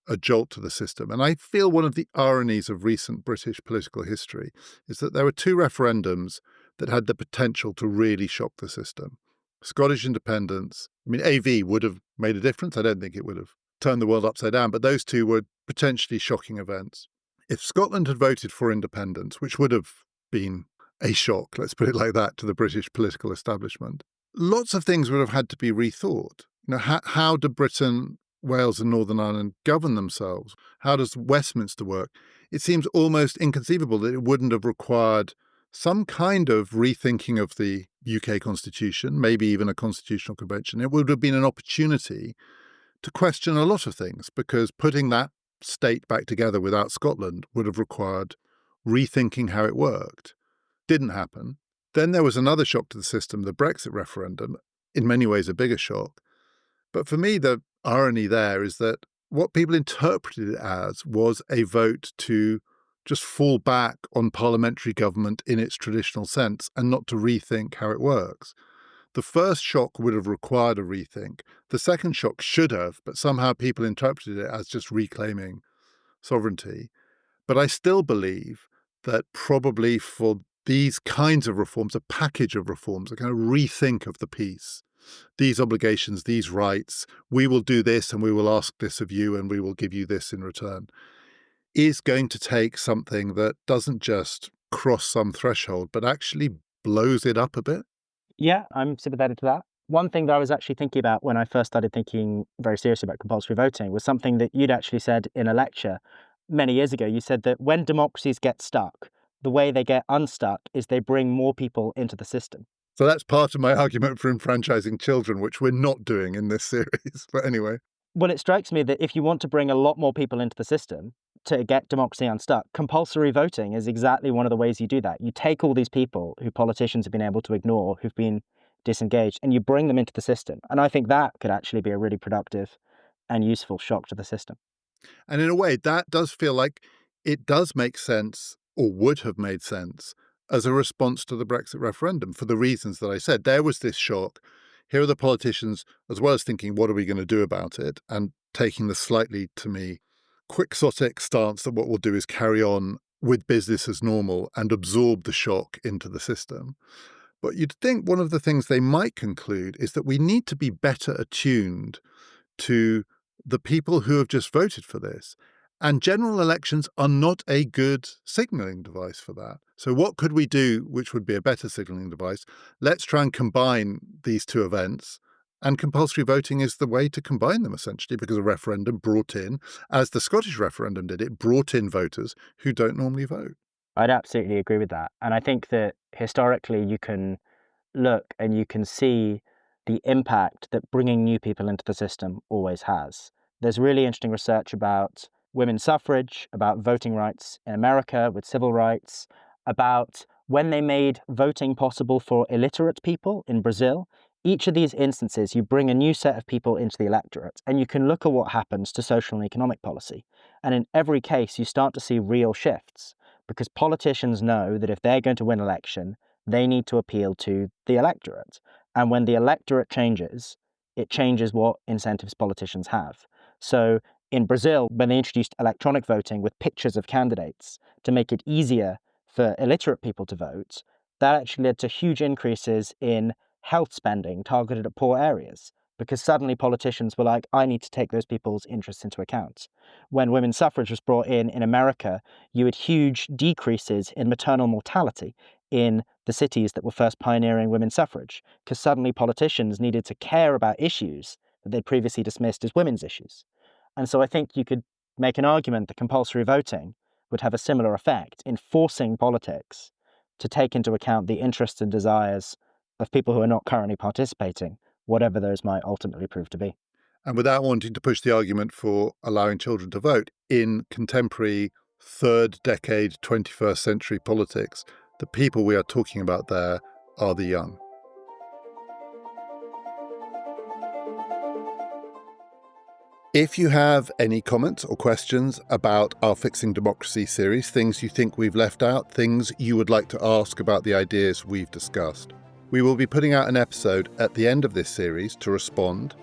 [SPEAKER 1] a jolt to the system. And I feel one of the ironies of recent British political history is that there were 2 referendums that had the potential to really shock the system. Scottish independence, I mean, AV would have made a difference. I don't think it would have turned the world upside down, but those 2 were potentially shocking events. If Scotland had voted for independence, which would have been a shock, let's put it like that, to the British political establishment, lots of things would have had to be rethought. How do Britain, Wales and Northern Ireland govern themselves? How does Westminster work? It seems almost inconceivable that it wouldn't have required some kind of rethinking of the UK constitution, maybe even a constitutional convention. It would have been an opportunity to question a lot of things, because putting that state back together without Scotland would have required rethinking how it worked. Didn't happen. Then there was another shock to the system, the Brexit referendum, in many ways a bigger shock. But for me, the irony there is that what people interpreted it as was a vote to just fall back on parliamentary government in its traditional sense and not to rethink how it works. The first shock would have required a rethink. The second shock should have, but somehow people interpreted it as just reclaiming sovereignty. But I still believe that probably for these kinds of reforms, a package of reforms, a kind of rethink of the piece, these obligations, these rights, we will do this and we will ask this of you and we will give you this in return, is going to take something that doesn't just cross some threshold, but actually blows it up a bit.
[SPEAKER 2] Yeah, I'm sympathetic to that. One thing that I was actually thinking about when I first started thinking very seriously about compulsory voting was something that you'd actually said in a lecture many years ago. You said that when democracies get stuck, the way they get unstuck is they bring more people into the system.
[SPEAKER 1] So that's part of my argument for enfranchising children, which we're not doing in this series. But anyway.
[SPEAKER 2] Well, it strikes me that if you want to bring a lot more people into the system to get democracy unstuck, compulsory voting is exactly one of the ways you do that. You take all these people who politicians have been able to ignore, who've been disengaged, and you bring them into the system. And I think that could actually be a really productive and useful shock to the system.
[SPEAKER 1] And in a way, that does feel like it does make sense, or would have made sense, as a response to the Brexit referendum for the reasons that I said. There was this shock. Here are the politicians, as well as thinking, what are we going to do about it? And taking the slightly, to me, quixotic stance that what we'll do is carry on with business as normal and absorb the shock into the system. But you'd think one of the things they might conclude is that we need to be better attuned to the people who have just voted for this. And general elections are not a good signalling device for that. So what could we do which would be a better signalling device? Let's try and combine these two events. And compulsory voting is the way to combine them, essentially, because a referendum brought in, as the Scottish referendum did, it brought in voters who don't normally vote.
[SPEAKER 2] I'd absolutely agree with that. And I think that historically you can look and you can see the impact that bringing new people into the system always has. There's really interesting research about women's suffrage, about voting rights in America with civil rights, about when they made voting possible for illiterate people in Brazil. Each of these instances, you bring a new set of people into the electorate, and you can look at what happens to social and economic policy. And in every case, you start to see real shifts, because politicians know that if they're going to win election, they need to appeal to the electorate. And when the electorate changes, it changes what incentives politicians have. So in Brazil, when they introduced electronic voting with pictures of candidates to make it easier for illiterate people to vote, that actually led to huge increases in health spending targeted at poor areas, because suddenly politicians were like, I need to take those people's interests into account. When women's suffrage was brought in America, you had huge decreases in maternal mortality in the cities that were first pioneering women's suffrage, because suddenly politicians needed to care about issues that they'd previously dismissed as women's issues. And so I think you could make an argument that compulsory voting would have a similar effect in forcing politics to take into account the interests and desires of people who are not currently participating, whatever those might ultimately prove to be.
[SPEAKER 1] And without wanting to push the argument for allowing children to vote, in contemporary third decade 21st century politics, the people we are talking about there are the young. If you have any comments or questions about our Fixing Democracy series, things you think we've left out, things you would like to ask about the ideas we've discussed, we will be putting out an episode at the end of this series to respond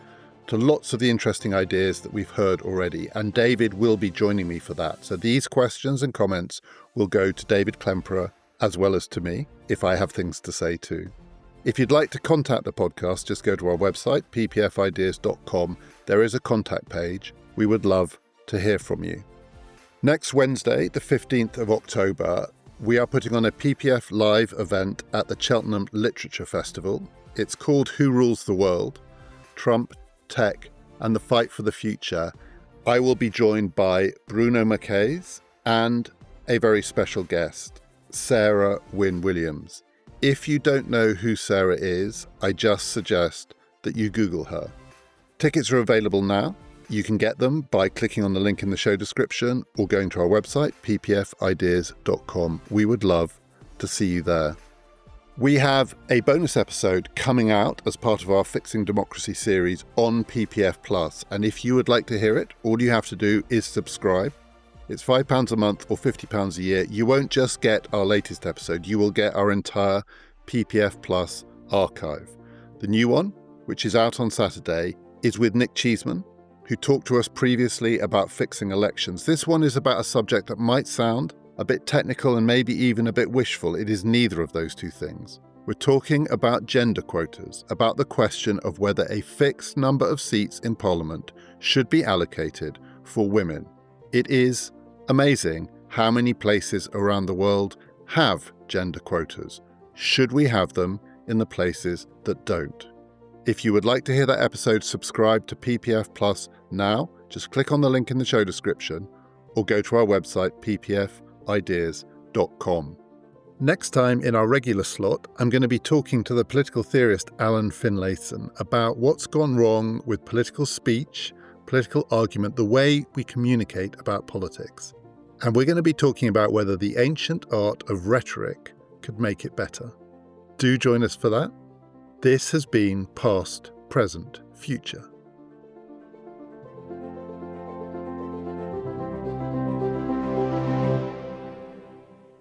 [SPEAKER 1] to lots of the interesting ideas that we've heard already, and David will be joining me for that. So these questions and comments will go to David Klemperer as well as to me, if I have things to say too. If you'd like to contact the podcast, just go to our website, ppfideas.com. There is a contact page. We would love to hear from you. Next Wednesday, the 15th of October, we are putting on a PPF live event at the Cheltenham Literature Festival. It's called Who Rules the World? Trump, Tech, and the Fight for the Future. I will be joined by Bruno Mackayes and a very special guest, Sarah Wynne Williams. If you don't know who Sarah is, I just suggest that you Google her. Tickets are available now. You can get them by clicking on the link in the show description or going to our website, ppfideas.com. We would love to see you there. We have a bonus episode coming out as part of our Fixing Democracy series on PPF Plus. And if you would like to hear it, all you have to do is subscribe. It's £5 a month or £50 a year. You won't just get our latest episode, you will get our entire PPF Plus archive. The new one, which is out on Saturday, is with Nick Cheeseman, who talked to us previously about fixing elections. This one is about a subject that might sound a bit technical and maybe even a bit wishful. It is neither of those two things. We're talking about gender quotas, about the question of whether a fixed number of seats in Parliament should be allocated for women. It is amazing how many places around the world have gender quotas. Should we have them in the places that don't? If you would like to hear that episode, subscribe to PPF Plus now. Just click on the link in the show description or go to our website, ppfideas.com. Next time in our regular slot, I'm going to be talking to the political theorist Alan Finlayson about what's gone wrong with political speech, political argument, the way we communicate about politics. And we're going to be talking about whether the ancient art of rhetoric could make it better. Do join us for that. This has been Past, Present, Future.